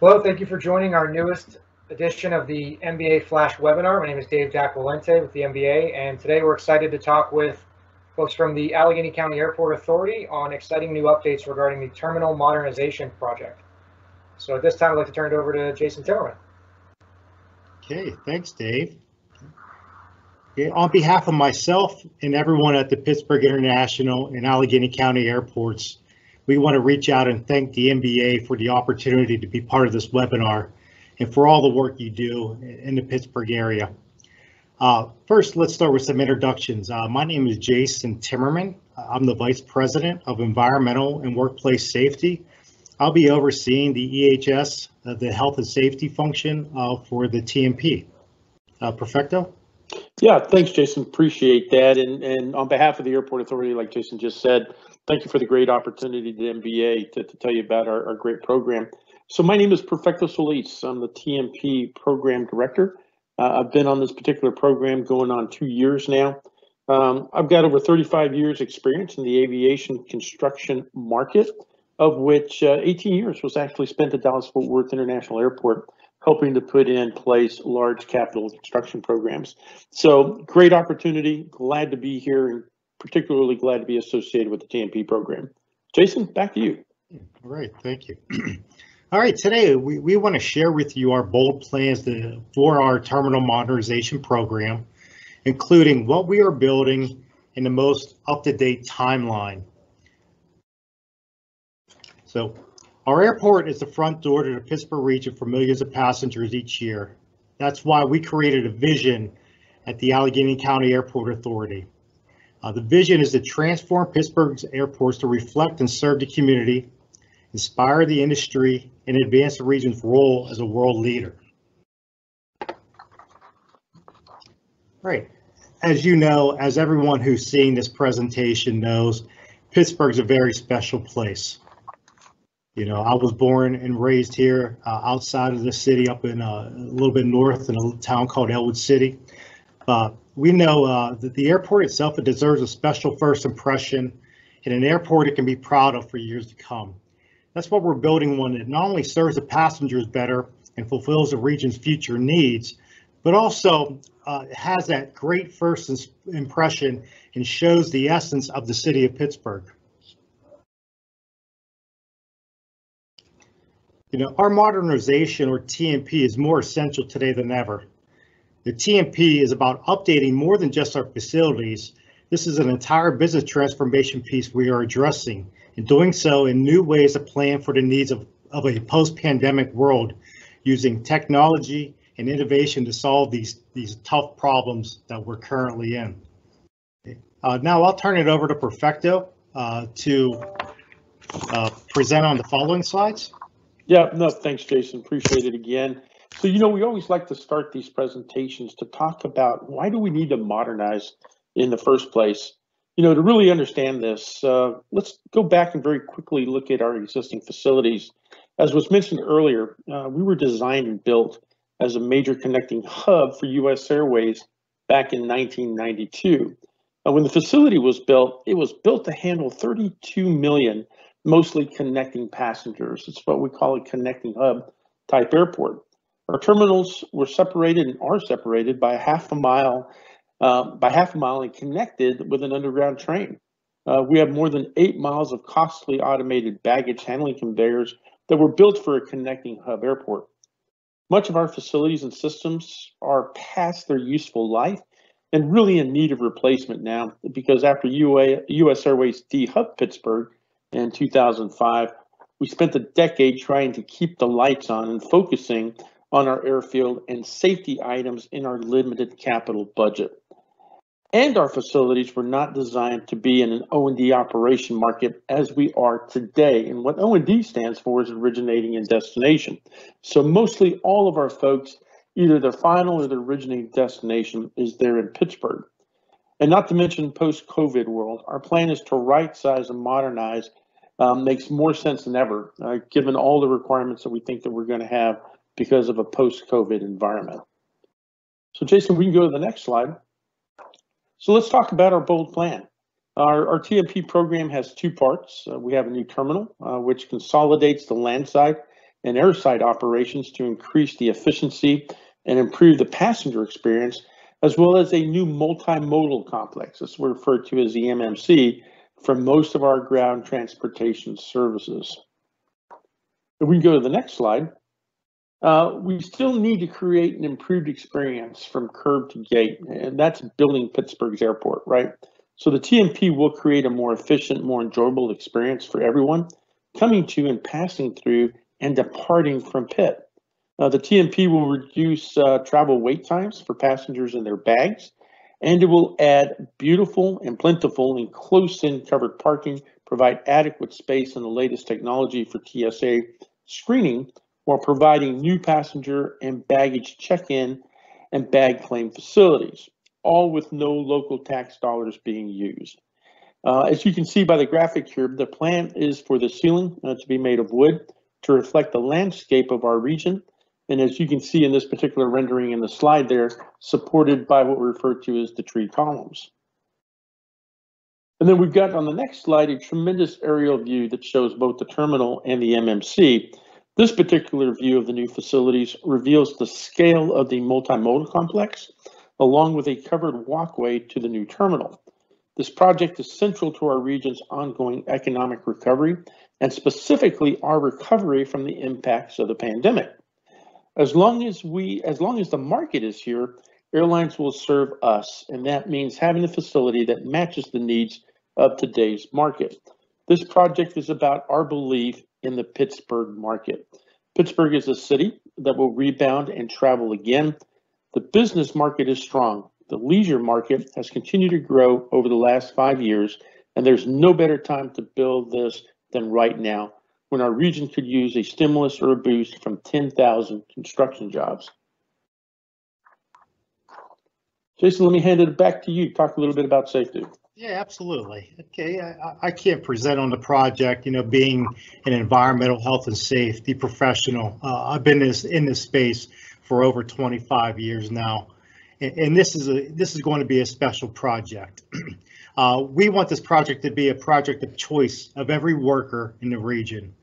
Hello, thank you for joining our newest edition of the MBA Flash webinar. My name is Dave Jacqualente with the MBA, and today we're excited to talk with folks from the Allegheny County Airport Authority on exciting new updates regarding the terminal modernization project. So at this time, I'd like to turn it over to Jason Timmerman. Okay, thanks, Dave. Okay, on behalf of myself and everyone at the Pittsburgh International and Allegheny County Airports, we want to reach out and thank the MBA for the opportunity to be part of this webinar and for all the work you do in the Pittsburgh area. First, let's start with some introductions. My name is Jason Timmerman. I'm the Vice President of Environmental and Workplace Safety. I'll be overseeing the EHS, the health and safety function for the TMP. Perfecto? Yeah, thanks, Jason. Appreciate that. And on behalf of the Airport Authority, like Jason just said, thank you for the great opportunity to MBA to tell you about our great program. So my name is Perfecto Solis. I'm the TMP Program Director. I've been on this particular program going on 2 years now. I've got over 35 years experience in the aviation construction market, of which 18 years was actually spent at Dallas-Fort Worth International Airport, helping to put in place large capital construction programs. So great opportunity, glad to be here, and particularly glad to be associated with the TMP program. Jason, back to you. All right, thank you. All right, today we want to share with you our bold plans for our terminal modernization program, including what we are building in the most up-to-date timeline. So our airport is the front door to the Pittsburgh region for millions of passengers each year. That's why we created a vision at the Allegheny County Airport Authority. The vision is to transform Pittsburgh's airports to reflect and serve the community, inspire the industry, and advance the region's role as a world leader. Right. As you know, as everyone who's seeing this presentation knows, Pittsburgh's a very special place. You know, I was born and raised here outside of the city, up in a little bit north in a town called Elwood City. We know that the airport itself, it deserves a special first impression, and an airport it can be proud of for years to come. That's why we're building one that not only serves the passengers better and fulfills the region's future needs, but also has that great first impression and shows the essence of the city of Pittsburgh. You know, our modernization, or TMP, is more essential today than ever. The TMP is about updating more than just our facilities. This is an entire business transformation piece we are addressing, and doing so in new ways to plan for the needs of a post-pandemic world, using technology and innovation to solve these tough problems that we're currently in. Now I'll turn it over to Perfecto to present on the following slides. Yeah, no, thanks, Jason. Appreciate it again. So, you know, we always like to start these presentations to talk about why do we need to modernize in the first place. You know, to really understand this, let's go back and very quickly look at our existing facilities. As was mentioned earlier, we were designed and built as a major connecting hub for U.S. Airways back in 1992. When the facility was built, it was built to handle 32 million mostly connecting passengers. It's what we call a connecting hub type airport. Our terminals were separated and are separated by half a mile and connected with an underground train. We have more than 8 miles of costly automated baggage handling conveyors that were built for a connecting hub airport. Much of our facilities and systems are past their useful life and really in need of replacement now, because after U.S. Airways de-hubbed Pittsburgh in 2005, we spent a decade trying to keep the lights on and focusing on our airfield and safety items in our limited capital budget. And our facilities were not designed to be in an O&D operation market as we are today. And what O&D stands for is originating and destination. So mostly all of our folks, either their final or their originating destination is there in Pittsburgh. And not to mention post-COVID world, our plan is to right-size and modernize. Makes more sense than ever, given all the requirements that we think that we're going to have because of a post-COVID environment. So Jason, we can go to the next slide. So let's talk about our bold plan. Our TMP program has two parts. We have a new terminal, which consolidates the landside and airside operations to increase the efficiency and improve the passenger experience, as well as a new multimodal complex, that's referred to as the MMC, for most of our ground transportation services. If we can go to the next slide, we still need to create an improved experience from curb to gate, and that's building Pittsburgh's airport, right? So the TMP will create a more efficient, more enjoyable experience for everyone coming to and passing through and departing from Pitt. The TMP will reduce travel wait times for passengers and their bags, and it will add beautiful and plentiful and close-in covered parking, provide adequate space and the latest technology for TSA screening, while providing new passenger and baggage check-in and bag claim facilities, all with no local tax dollars being used. As you can see by the graphic here, the plan is for the ceiling to be made of wood to reflect the landscape of our region. And as you can see in this particular rendering in the slide there, supported by what we refer to as the tree columns. And then we've got on the next slide a tremendous aerial view that shows both the terminal and the MMC. This particular view of the new facilities reveals the scale of the multimodal complex, along with a covered walkway to the new terminal. This project is central to our region's ongoing economic recovery, and specifically our recovery from the impacts of the pandemic. As long as the market is here, airlines will serve us, and that means having a facility that matches the needs of today's market. This project is about our belief in the Pittsburgh market. Pittsburgh is a city that will rebound and travel again. The business market is strong. The leisure market has continued to grow over the last 5 years, and there's no better time to build this than right now, when our region could use a stimulus or a boost from 10,000 construction jobs. Jason, let me hand it back to you. Talk a little bit about safety. Yeah, absolutely. Okay, I can't present on the project, being an environmental health and safety professional. I've been in this space for over 25 years now, and this is going to be a special project. We want this project to be a project of choice of every worker in the region.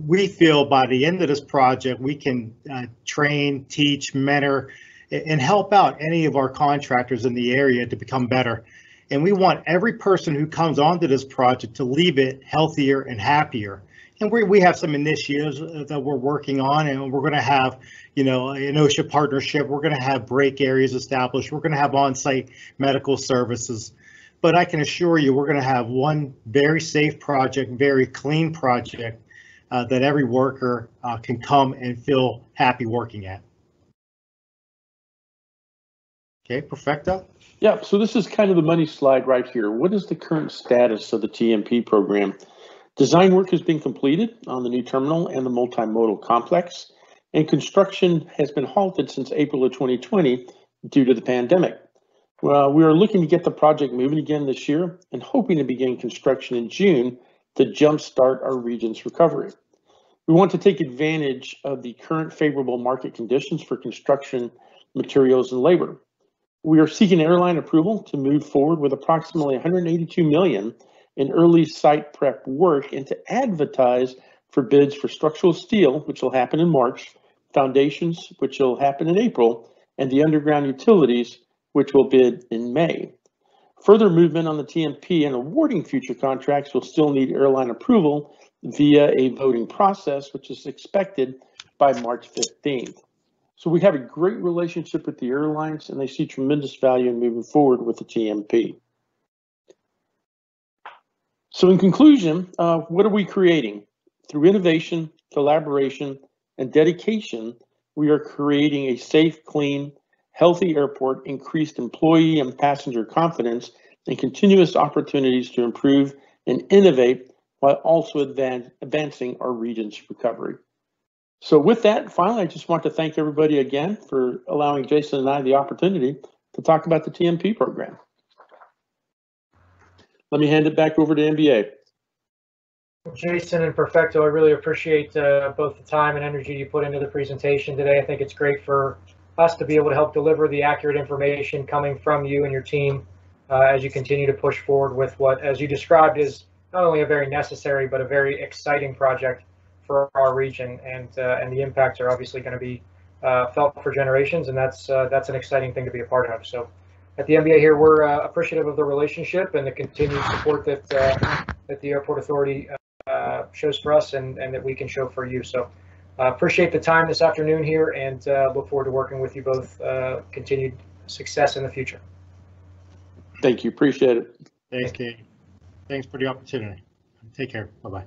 We feel by the end of this project, we can train, teach, mentor, and help out any of our contractors in the area to become better. And we want every person who comes onto this project to leave it healthier and happier. And we have some initiatives that we're working on, and we're going to have, an OSHA partnership. We're going to have break areas established. We're going to have on-site medical services. But I can assure you, we're going to have one very safe project, very clean project that every worker can come and feel happy working at. Okay, Perfecto. Yeah, so this is kind of the money slide right here. What is the current status of the TMP program? Design work has been completed on the new terminal and the multimodal complex, and construction has been halted since April of 2020 due to the pandemic. Well, we are looking to get the project moving again this year and hoping to begin construction in June to jumpstart our region's recovery. We want to take advantage of the current favorable market conditions for construction materials and labor. We are seeking airline approval to move forward with approximately $182 million in early site prep work and to advertise for bids for structural steel, which will happen in March, foundations, which will happen in April, and the underground utilities, which will bid in May. Further movement on the TMP and awarding future contracts will still need airline approval via a voting process, which is expected by March 15th. So we have a great relationship with the airlines, and they see tremendous value in moving forward with the TMP. So in conclusion, what are we creating? Through innovation, collaboration, and dedication, we are creating a safe, clean, healthy airport, increased employee and passenger confidence, and continuous opportunities to improve and innovate while also advancing our region's recovery. So with that, finally, I just want to thank everybody again for allowing Jason and I the opportunity to talk about the TMP program. Let me hand it back over to MBA. Jason and Perfecto, I really appreciate both the time and energy you put into the presentation today. I think it's great for us to be able to help deliver the accurate information coming from you and your team as you continue to push forward with what, as you described, is not only a very necessary but a very exciting project for our region, and the impacts are obviously going to be felt for generations, and that's an exciting thing to be a part of. So at the MBA here, we're appreciative of the relationship and the continued support that that the Airport Authority shows for us, and that we can show for you. So appreciate the time this afternoon here, and look forward to working with you both. Continued success in the future. Thank you. Appreciate it. Thanks, Dave. Thanks for the opportunity. Take care. Bye-bye.